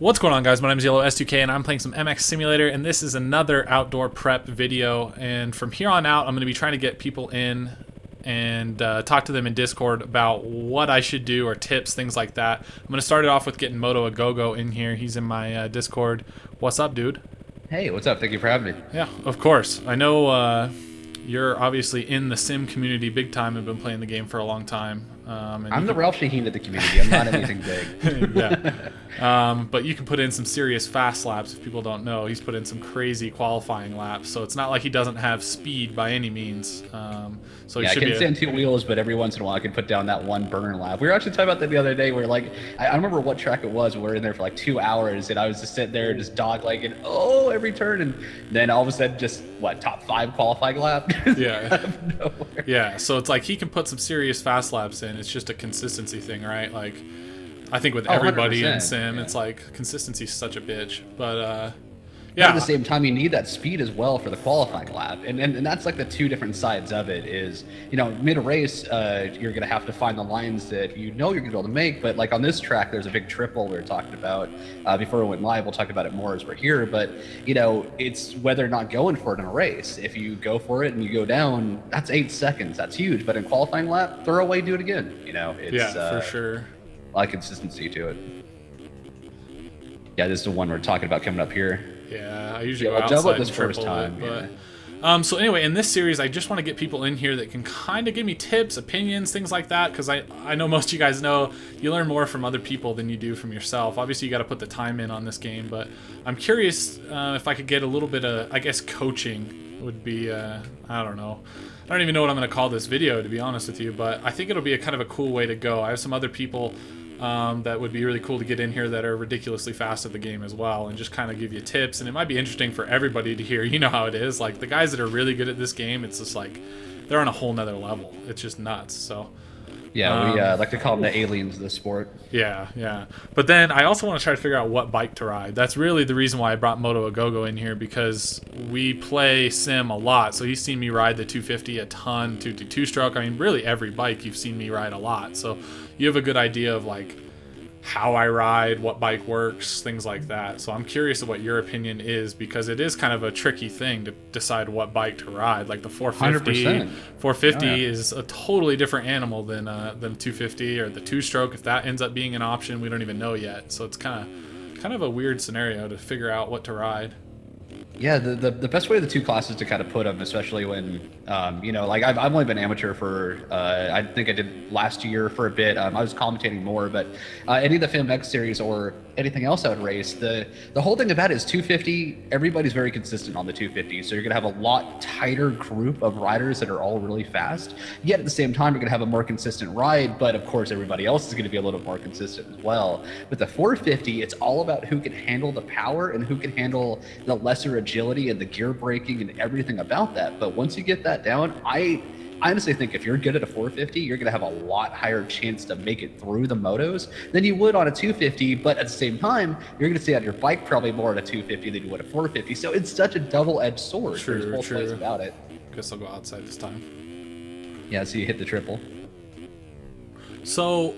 What's going on, guys? My name is Yellow S2K and I'm playing some MX Simulator, and this is another outdoor prep video. And from here on out, I'm going to be trying to get people in and talk to them in Discord about what I should do or tips, things like that. I'm going to start it off with getting Motoagogo in here. He's in my Discord. What's up, dude? Hey, what's up? Thank you for having me. Yeah, of course. I know you're obviously in the sim community big time and been playing the game for a long time. I'm the Ralph Shaheen of the community. I'm not anything big. Yeah. But you can put in some serious fast laps if people don't know. He's put in some crazy qualifying laps, so it's not like he doesn't have speed by any means. So yeah, I can stand two wheels, but every once in a while I can put down that one burn lap. We were actually talking about that the other day where, like, I don't remember what track it was. We were in there for like 2 hours, and I was just sitting there just dog-legging, every turn, and then all of a sudden just, top 5 qualifying lap? Yeah. Out of nowhere. Yeah, so it's like he can put some serious fast laps in. It's just a consistency thing, right? Like, I think with everybody in sim, it's like consistency is such a bitch. But yeah. But at the same time, you need that speed as well for the qualifying lap, and that's like the two different sides of it. Is mid-race, you're gonna have to find the lines that you're gonna be able to make. But like on this track, there's a big triple we were talking about before we went live. We'll talk about it more as we're here. But it's whether or not going for it in a race. If you go for it and you go down, that's 8 seconds. That's huge. But in qualifying lap, throw away, do it again. It's for sure. A lot of consistency to it. Yeah, this is the one we're talking about coming up here. Yeah, I usually go outside this and first triple time. it, but so anyway, in this series, I just want to get people in here that can kind of give me tips, opinions, things like that, because I know most of you guys know you learn more from other people than you do from yourself. Obviously, you got to put the time in on this game, but I'm curious if I could get a little bit of, I guess, coaching would be, I don't know. I don't even know what I'm going to call this video, to be honest with you, but I think it'll be a kind of a cool way to go. I have some other people that would be really cool to get in here that are ridiculously fast at the game as well, and just kind of give you tips. And it might be interesting for everybody to hear. You know how it is, like the guys that are really good at this game, it's just like they're on a whole nother level. It's just nuts. So yeah, we like to call them the aliens of the sport. Yeah. But then I also want to try to figure out what bike to ride. That's really the reason why I brought Motoagogo in here, because we play sim a lot. So he's seen me ride the 250 a ton, 2-stroke. I mean, really every bike you've seen me ride a lot. So you have a good idea of like how I ride, what bike works, things like that. So I'm curious of what your opinion is, because it is kind of a tricky thing to decide what bike to ride. Like the 450, 450 is a totally different animal than 250 or the 2-stroke. If that ends up being an option, we don't even know yet. So it's kind of a weird scenario to figure out what to ride. Yeah, the best way of the two classes to kind of put them, especially when, like I've only been amateur for, I think I did last year for a bit. I was commentating more, but any of the FilmX series or anything else I would race, the whole thing about it is 250, everybody's very consistent on the 250. So you're going to have a lot tighter group of riders that are all really fast. Yet at the same time, you're going to have a more consistent ride, but of course everybody else is going to be a little more consistent as well. With the 450, it's all about who can handle the power and who can handle the lesser agility and the gear braking and everything about that. But once you get that down, I honestly think if you're good at a 450, you're going to have a lot higher chance to make it through the motos than you would on a 250. But at the same time, you're going to stay on your bike probably more at a 250 than you would a 450. So it's such a double-edged sword. There's both ways about it. Guess I'll go outside this time. Yeah, so you hit the triple. So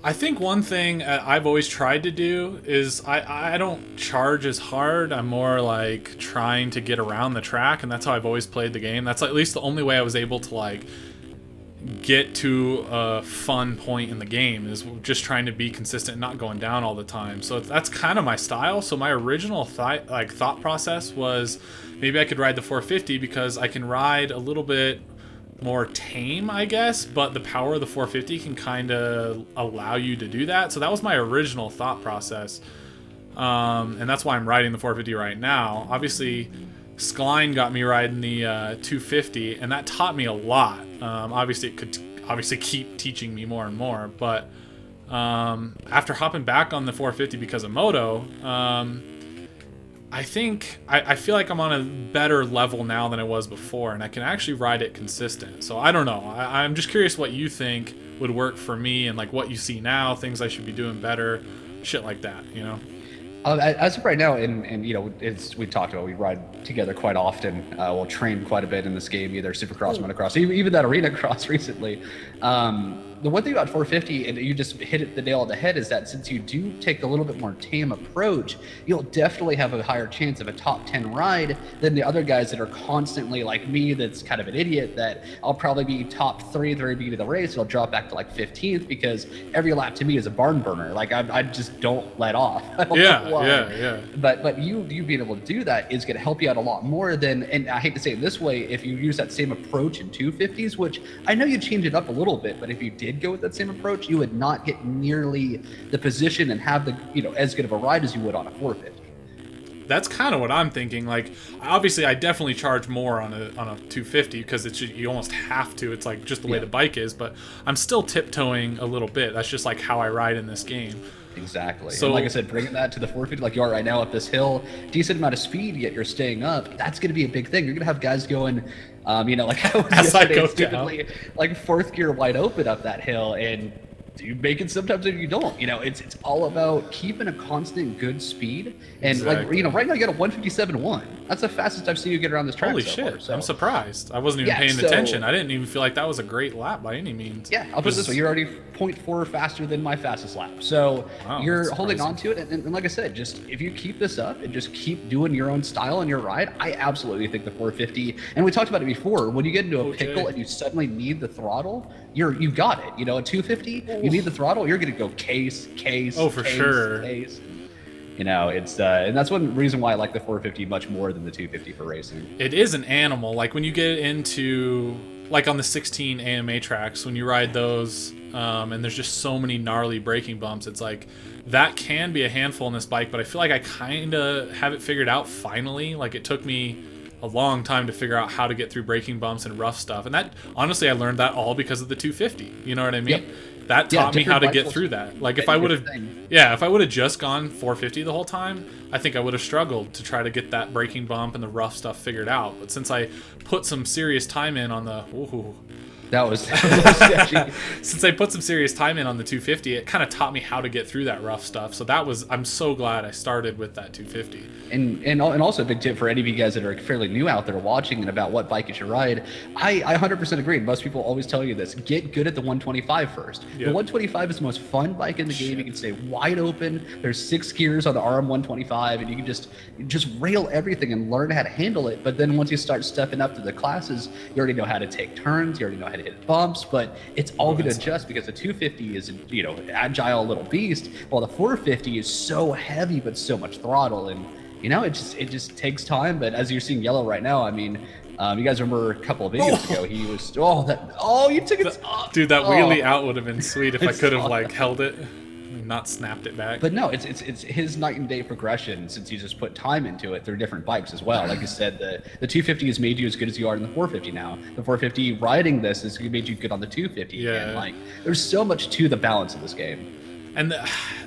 I think one thing I've always tried to do is I don't charge as hard. I'm more like trying to get around the track, and that's how I've always played the game. That's at least the only way I was able to like get to a fun point in the game, is just trying to be consistent and not going down all the time. So that's kind of my style. So my original thought process was maybe I could ride the 450 because I can ride a little bit more tame, I guess, but the power of the 450 can kind of allow you to do that. So that was my original thought process, and that's why I'm riding the 450 right now. Obviously Skline got me riding the 250, and that taught me a lot. Obviously it could keep teaching me more and more, but after hopping back on the 450 because of Moto, I think I feel like I'm on a better level now than I was before, and I can actually ride it consistent. So I don't know. I'm just curious what you think would work for me, and like what you see now, things I should be doing better, shit like that, As of right now, and you know, it's we talked about, we ride together quite often. We'll train quite a bit in this game, either Supercross, Motocross, even that arena cross recently. The one thing about 450, and you just hit it the nail on the head, is that since you do take a little bit more tame approach, you'll definitely have a higher chance of a top 10 ride than the other guys that are constantly like me, that's kind of an idiot, that I'll probably be top 3 at the very beginning of the race, and I'll drop back to like 15th because every lap to me is a barn burner. Like I just don't let off. Yeah. But you being able to do that is going to help you out a lot more than, and I hate to say it this way, if you use that same approach in 250s, which I know you change it up a little bit, but if you did go with that same approach, you would not get nearly the position and have the, you know, as good of a ride as you would on a 450. That's kind of what I'm thinking. Like, obviously, I definitely charge more on a 250 because it's just, you almost have to. It's like just the way the bike is. But I'm still tiptoeing a little bit. That's just like how I ride in this game. Exactly. So, and like I said, bringing that to the 450 like you are right now up this hill, decent amount of speed, yet you're staying up. That's going to be a big thing. You're going to have guys going, you know, like I was yesterday, stupidly, like fourth gear wide open up that hill, and you make it sometimes if you don't. You know, it's all about keeping a constant good speed. And like, you know, right now you got a 157.1. That's the fastest I've seen you get around this track. Holy so shit! far, so. I'm surprised. I wasn't even paying attention. I didn't even feel like that was a great lap by any means. Yeah, I'll put it this way: you're already 0.4 faster than my fastest lap. So you're holding on to it, and like I said, just if you keep this up and just keep doing your own style and your ride, I absolutely think the 450. And we talked about it before. When you get into a pickle and you suddenly need the throttle, you've got it. You know, at 250, you need the throttle. You're going to go case. Oh, for sure. Case. You know, it's and that's one reason why I like the 450 much more than the 250 for racing. It is an animal. Like when you get into, like on the 16 AMA tracks, when you ride those, and there's just so many gnarly braking bumps, it's like that can be a handful in this bike. But I feel like I kind of have it figured out finally. Like it took me a long time to figure out how to get through braking bumps and rough stuff. And that, honestly, I learned that all because of the 250. You know what I mean? Yep. That taught me how to get through that. Like if I would have just gone 450 the whole time, I think I would have struggled to try to get that braking bump and the rough stuff figured out. But since I put some serious time in on the since I put some serious time in on the 250, it kind of taught me how to get through that rough stuff. So I'm so glad I started with that 250. And also a big tip for any of you guys that are fairly new out there watching and about what bike you should ride. I 100% agree. Most people always tell you this: get good at the 125 first. Yep. The 125 is the most fun bike in the game. You can stay wide open. There's 6 gears on the RM125, and you can just rail everything and learn how to handle it. But then once you start stepping up to the classes, you already know how to take turns. You already know how to hit bumps, but it's all going to adjust because the 250 is, you know, agile little beast, while the 450 is so heavy but so much throttle, and you know, it just takes time. But as you're seeing Yellow right now, I mean, you guys remember a couple of videos ago, he was you took it, dude, that wheelie out would have been sweet if I could have like held it, not snapped it back. But no, it's his night and day progression since you just put time into it through different bikes as well. Like you said, the 250 has made you as good as you are in the 450 now. The 450 riding this has made you good on the 250. Yeah. And like, there's so much to the balance of this game. And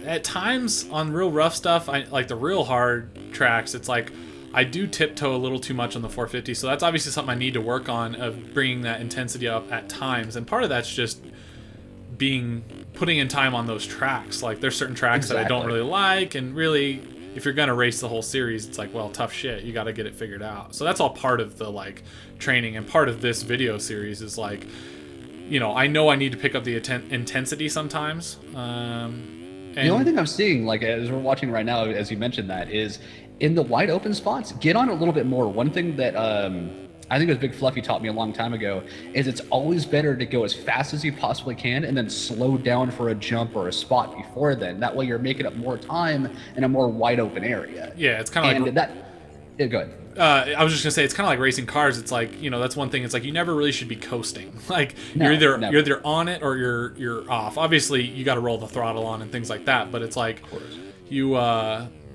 at times on real rough stuff, like the real hard tracks, it's like I do tiptoe a little too much on the 450. So that's obviously something I need to work on, of bringing that intensity up at times. And part of that's just putting in time on those tracks. Like there's certain tracks that I don't really like, and really if you're gonna race the whole series, it's like, well, tough shit, you got to get it figured out. So that's all part of the like training, and part of this video series is like, you know I need to pick up the intensity sometimes. And the only thing I'm seeing, like as we're watching right now, as you mentioned, that is in the wide open spots, get on a little bit more. One thing that I think it was Big Fluffy taught me a long time ago, is it's always better to go as fast as you possibly can and then slow down for a jump or a spot before then. That way you're making up more time in a more wide open area. Yeah, it's kind of like that. Yeah, go ahead. I was just gonna say, it's kind of like racing cars. It's like, you know, that's one thing. It's like you never really should be coasting. Like you're either on it or you're off. Obviously, you got to roll the throttle on and things like that. But it's like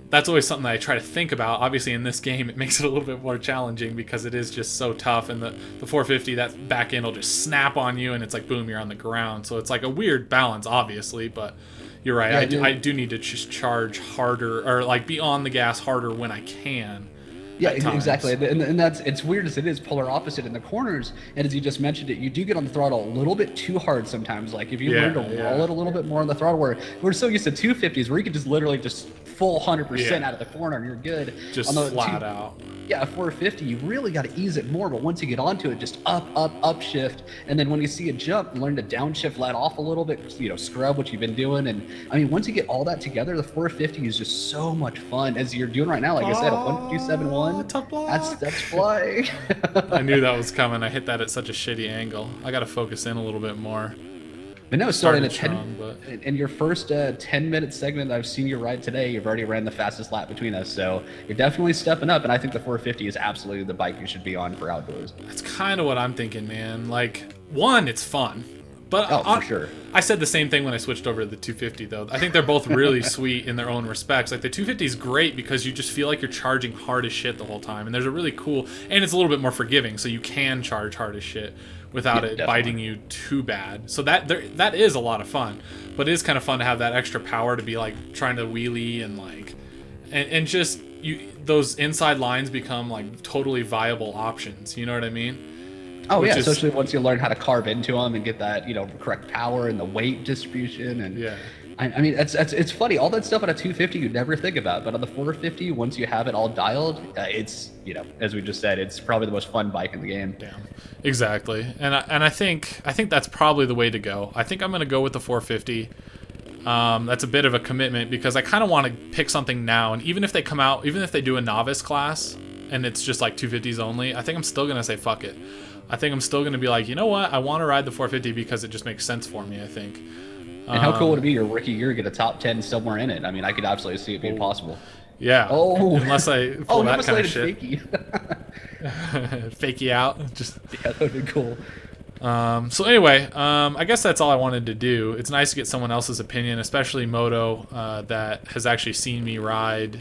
that's always something that I try to think about. Obviously, in this game, it makes it a little bit more challenging because it is just so tough. And the 450, that back end will just snap on you, and it's like, boom, you're on the ground. So it's like a weird balance, obviously. But you're right. I do need to just charge harder, or like be on the gas harder when I can. Yeah, at times. exactly, and that's it's weird as it is, polar opposite in the corners. And as you just mentioned it, you do get on the throttle a little bit too hard sometimes. Like if you learn to roll it a little bit more on the throttle, where we're so used to 250s, where you can just literally just full 100% out of the corner and you're good. Just flat out. Yeah, 450, you really got to ease it more, but once you get onto it, just up shift, and then when you see a jump, learn to downshift, let off a little bit, you know, scrub what you've been doing, and I mean, once you get all that together, the 450 is just so much fun, as you're doing right now. Like I said, a 157.1, tough block. that's flying. I knew that was coming. I hit that at such a shitty angle. I got to focus in a little bit more. But no, starting at 10, strong, but... in your first 10-minute segment I've seen you ride today, you've already ran the fastest lap between us. So you're definitely stepping up, and I think the 450 is absolutely the bike you should be on for outdoors. That's kind of what I'm thinking, man. Like, one, it's fun. But for sure. I said the same thing when I switched over to the 250, though. I think they're both really sweet in their own respects. Like, the 250 is great because you just feel like you're charging hard as shit the whole time. And there's a really cool... And it's a little bit more forgiving, so you can charge hard as shit without it biting you too bad. So that is a lot of fun. But it is kind of fun to have that extra power to be, like, trying to wheelie and, like... And just... those inside lines become, like, totally viable options. You know what I mean? Oh yeah, especially once you learn how to carve into them and get that, you know, correct power and the weight distribution. And I mean, it's funny, all that stuff on a 250 you'd never think about, but on the 450, once you have it all dialed, it's, you know, as we just said, it's probably the most fun bike in the game. Damn. Exactly. And I think that's probably the way to go. I think I'm gonna go with the 450. That's a bit of a commitment because I kind of want to pick something now, and even if they come out, even if they do a novice class and it's just like 250s only, I think I'm still gonna say fuck it. I think I'm still going to be like, you know what? I want to ride the 450 because it just makes sense for me, I think. And how cool would it be your rookie year get a top 10 somewhere in it? I mean, I could absolutely see it being possible. Yeah. Oh. Unless I pull that kind of shit. Fakey out. Just yeah, that would be cool. So anyway, I guess that's all I wanted to do. It's nice to get someone else's opinion, especially Moto, that has actually seen me ride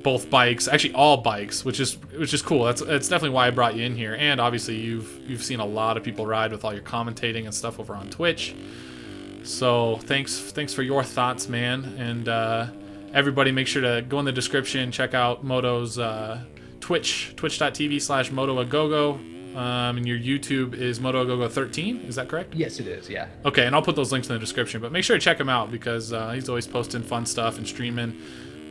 both bikes, actually all bikes, which is cool. That's definitely why I brought you in here. And obviously you've seen a lot of people ride with all your commentating and stuff over on Twitch. So thanks for your thoughts, man. And everybody, make sure to go in the description, check out Moto's twitch.tv/Motoagogo. And your YouTube is Motoagogo 13, is that correct? Yes, it is, yeah. Okay, and I'll put those links in the description, but make sure to check him out because he's always posting fun stuff and streaming.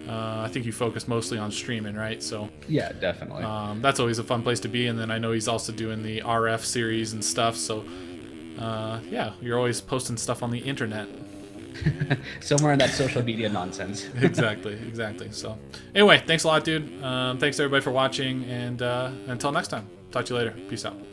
I think you focus mostly on streaming, right? So yeah, definitely. That's always a fun place to be. And then I know he's also doing the RF series and stuff. So yeah, you're always posting stuff on the internet. Somewhere in that social media nonsense. Exactly. So anyway, thanks a lot, dude. Thanks everybody for watching, and until next time, talk to you later. Peace out.